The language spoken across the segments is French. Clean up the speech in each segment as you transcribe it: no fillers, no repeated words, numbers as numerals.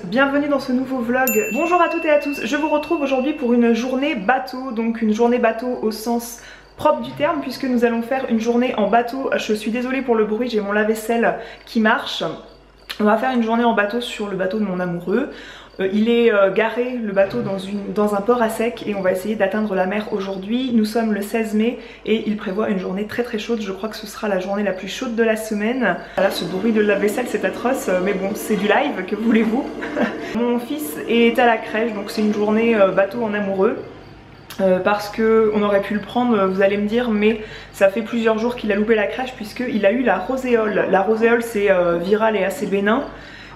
bienvenue dans ce nouveau vlog. Bonjour à toutes et à tous, je vous retrouve aujourd'hui pour une journée bateau, donc une journée bateau au sens propre du terme puisque nous allons faire une journée en bateau. Je suis désolée pour le bruit, j'ai mon lave-vaisselle qui marche. On va faire une journée en bateau sur le bateau de mon amoureux. Il est garé le bateau dans un port à sec et on va essayer d'atteindre la mer aujourd'hui. Nous sommes le 16 mai et il prévoit une journée très très chaude. Je crois que ce sera la journée la plus chaude de la semaine. Voilà, ce bruit de lave-vaisselle c'est atroce, mais bon c'est du live, que voulez-vous. Mon fils est à la crèche, donc c'est une journée bateau en amoureux. Parce que on aurait pu le prendre, vous allez me dire, mais ça fait plusieurs jours qu'il a loupé la crèche puisqu'il a eu la roséole. La roséole c'est viral et assez bénin.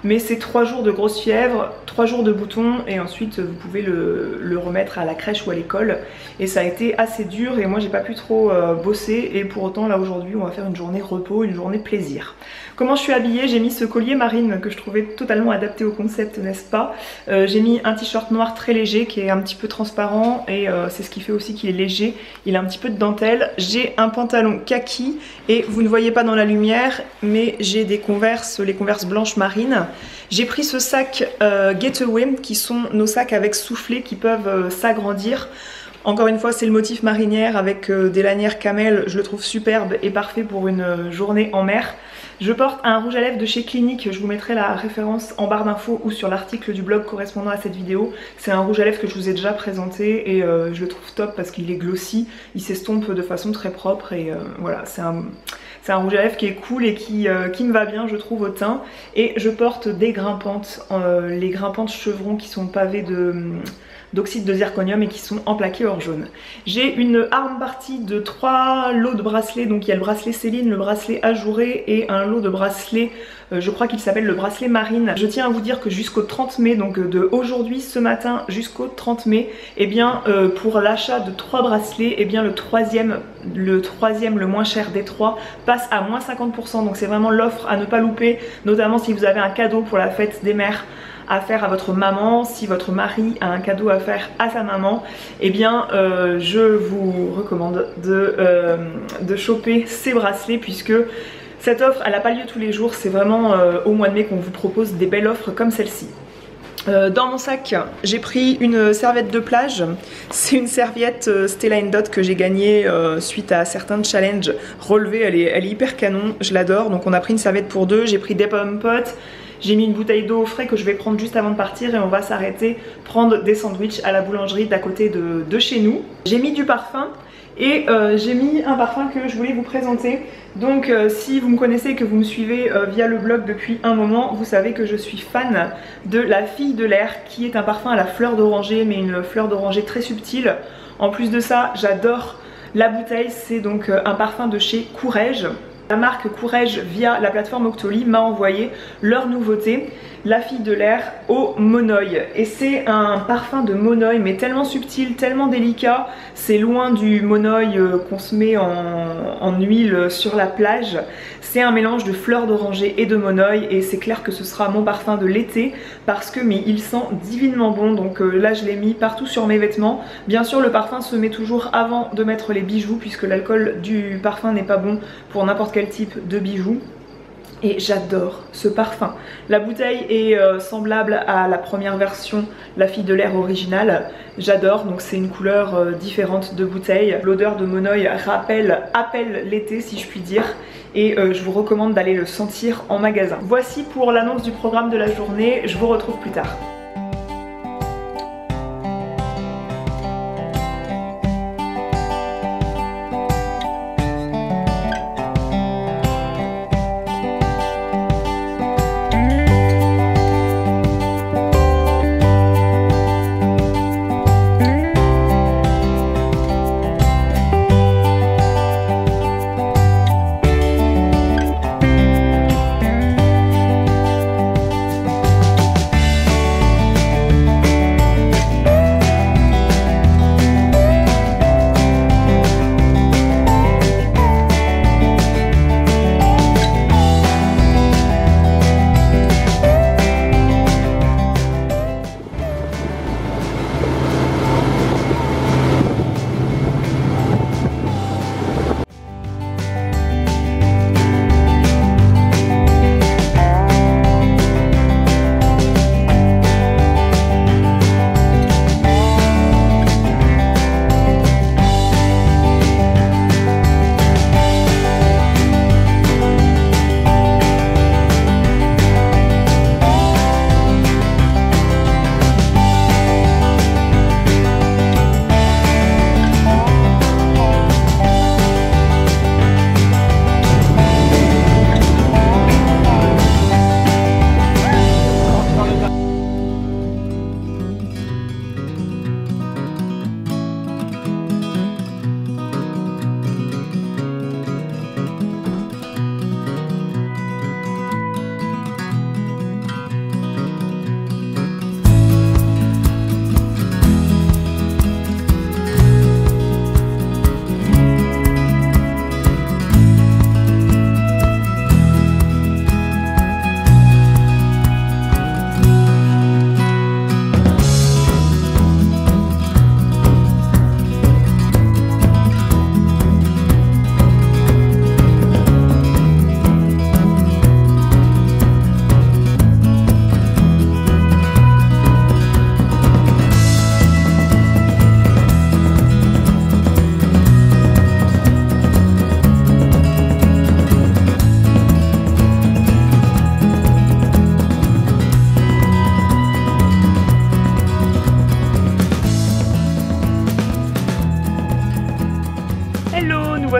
Mais c'est 3 jours de grosse fièvre, 3 jours de boutons et ensuite vous pouvez le remettre à la crèche ou à l'école. Et ça a été assez dur et moi j'ai pas pu trop bosser et pour autant là aujourd'hui on va faire une journée repos, une journée plaisir. Comment je suis habillée? J'ai mis ce collier marine que je trouvais totalement adapté au concept, n'est-ce pas? J'ai mis un t-shirt noir très léger qui est un petit peu transparent et c'est ce qui fait aussi qu'il est léger. Il a un petit peu de dentelle. J'ai un pantalon kaki et vous ne voyez pas dans la lumière mais j'ai des Converse, les Converse blanches marines. J'ai pris ce sac Getaway qui sont nos sacs avec soufflet qui peuvent s'agrandir. Encore une fois c'est le motif marinière avec des lanières camel, je le trouve superbe et parfait pour une journée en mer. Je porte un rouge à lèvres de chez Clinique, je vous mettrai la référence en barre d'infos ou sur l'article du blog correspondant à cette vidéo. C'est un rouge à lèvres que je vous ai déjà présenté et je le trouve top parce qu'il est glossy, il s'estompe de façon très propre et voilà, c'est un rouge à lèvres qui est cool et qui me va bien je trouve au teint. Et je porte des grimpantes, les grimpantes chevrons qui sont pavées d'oxyde de zirconium et qui sont en plaqué or jaune. J'ai une arm party de 3 lots de bracelets, donc il y a le bracelet Céline, le bracelet ajouré et un lot de bracelets, je crois qu'il s'appelle le bracelet marine. Je tiens à vous dire que jusqu'au 30 mai, donc de aujourd'hui ce matin jusqu'au 30 mai, et bien pour l'achat de 3 bracelets, et bien le troisième, le moins cher des 3 passe à moins 50%, donc c'est vraiment l'offre à ne pas louper, notamment si vous avez un cadeau pour la fête des mères à faire à votre maman, si votre mari a un cadeau à faire à sa maman, eh bien je vous recommande de choper ces bracelets puisque cette offre elle n'a pas lieu tous les jours, c'est vraiment au mois de mai qu'on vous propose des belles offres comme celle-ci. Dans mon sac j'ai pris une serviette de plage, c'est une serviette Stella Dot que j'ai gagnée suite à certains challenges relevés, elle est hyper canon, je l'adore. Donc on a pris une serviette pour 2, j'ai pris des pommes potes, j'ai mis une bouteille d'eau au frais que je vais prendre juste avant de partir et on va s'arrêter prendre des sandwichs à la boulangerie d'à côté de chez nous. J'ai mis du parfum et j'ai mis un parfum que je voulais vous présenter. Donc si vous me connaissez et que vous me suivez via le blog depuis un moment, vous savez que je suis fan de la Fille de l'air qui est un parfum à la fleur d'oranger, mais une fleur d'oranger très subtile. En plus de ça, j'adore la bouteille, c'est donc un parfum de chez Courrèges. La marque Courrèges via la plateforme Octoly m'a envoyé leur nouveauté, la Fille de l'air au monoï. Et c'est un parfum de monoï mais tellement subtil, tellement délicat. C'est loin du monoï qu'on se met en huile sur la plage. C'est un mélange de fleurs d'oranger et de monoï et c'est clair que ce sera mon parfum de l'été parce que mais il sent divinement bon. Donc là je l'ai mis partout sur mes vêtements. Bien sûr le parfum se met toujours avant de mettre les bijoux puisque l'alcool du parfum n'est pas bon pour n'importe quel type de bijoux. Et j'adore ce parfum. La bouteille est semblable à la première version, la Fille de l'air originale. J'adore, donc c'est une couleur différente de bouteille. L'odeur de monoï appelle l'été si je puis dire. Et je vous recommande d'aller le sentir en magasin. Voici pour l'annonce du programme de la journée, je vous retrouve plus tard.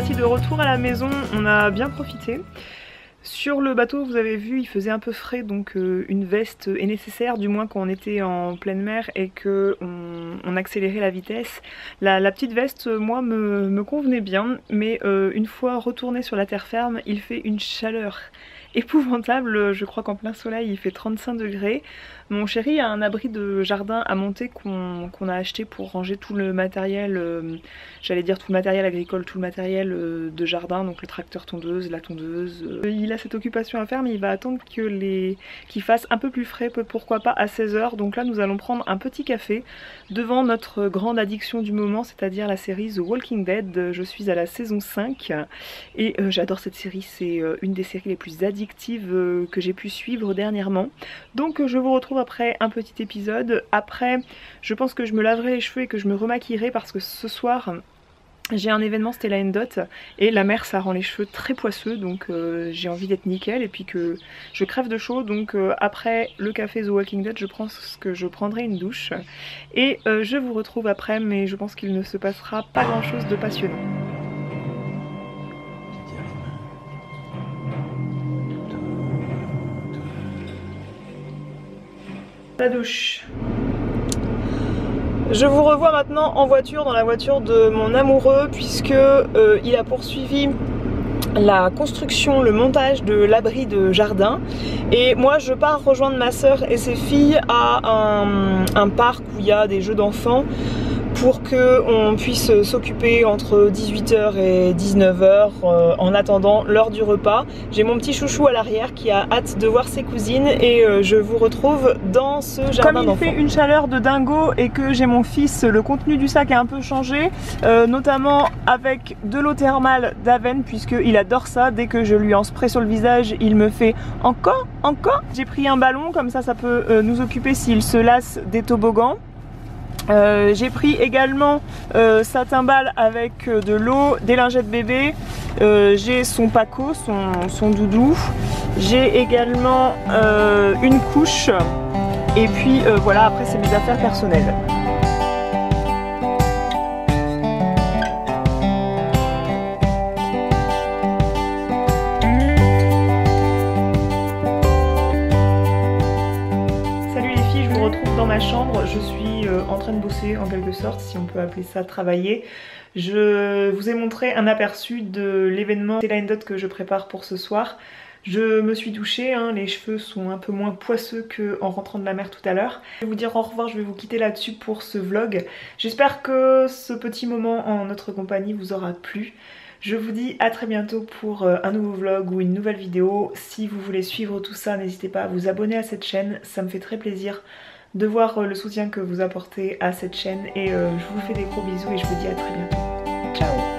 voici de retour à la maison, on a bien profité. Sur le bateau, vous avez vu, il faisait un peu frais, donc une veste est nécessaire, du moins quand on était en pleine mer et qu'on accélérait la vitesse. La petite veste, moi, me convenait bien, mais une fois retourné sur la terre ferme, il fait une chaleur épouvantable. Je crois qu'en plein soleil, il fait 35 degrés. Mon chéri a un abri de jardin à monter qu'on a acheté pour ranger tout le matériel, j'allais dire tout le matériel agricole, tout le matériel de jardin, donc le tracteur tondeuse, la tondeuse. Il a cette occupation à faire, mais il va attendre qu'il fasse un peu plus frais, pourquoi pas à 16 h. Donc là nous allons prendre un petit café devant notre grande addiction du moment, c'est-à-dire la série The Walking Dead. Je suis à la saison 5 et j'adore cette série, c'est une des séries les plus addictives que j'ai pu suivre dernièrement. Donc je vous retrouve après un petit épisode. Après je pense que je me laverai les cheveux et que je me remaquillerai parce que ce soir j'ai un événement Stella & Dot et la mer ça rend les cheveux très poisseux, donc j'ai envie d'être nickel et puis que je crève de chaud. Donc après le café The Walking Dead je pense que je prendrai une douche et je vous retrouve après, mais je pense qu'il ne se passera pas grand chose de passionnant. La douche. Je vous revois maintenant en voiture, dans la voiture de mon amoureux, puisque il a poursuivi la construction, le montage de l'abri de jardin, et moi je pars rejoindre ma soeur et ses filles à un parc où il y a des jeux d'enfants pour qu'on puisse s'occuper entre 18 h et 19 h en attendant l'heure du repas. J'ai mon petit chouchou à l'arrière qui a hâte de voir ses cousines et je vous retrouve dans ce jardin d'enfants. Comme il fait une chaleur de dingo et que j'ai mon fils, le contenu du sac a un peu changé, notamment avec de l'eau thermale d'Aven, puisqu'il adore ça. Dès que je lui en spray sur le visage, il me fait encore. J'ai pris un ballon, comme ça peut nous occuper s'il se lasse des toboggans. J'ai pris également sa timbale avec de l'eau, des lingettes bébé, j'ai son paco, son doudou, j'ai également une couche et puis voilà, après c'est mes affaires personnelles. Salut les filles, je vous retrouve dans ma chambre, je suis en train de bosser en quelque sorte, si on peut appeler ça travailler. Je vous ai montré un aperçu de l'événement Stella & Dot que je prépare pour ce soir. Je me suis douchée, hein, les cheveux sont un peu moins poisseux qu'en rentrant de la mer tout à l'heure. Je vais vous dire au revoir, je vais vous quitter là-dessus pour ce vlog. J'espère que ce petit moment en notre compagnie vous aura plu. Je vous dis à très bientôt pour un nouveau vlog ou une nouvelle vidéo. Si vous voulez suivre tout ça, n'hésitez pas à vous abonner à cette chaîne, ça me fait très plaisir de voir le soutien que vous apportez à cette chaîne et je vous fais des gros bisous et je vous dis à très bientôt. Ciao!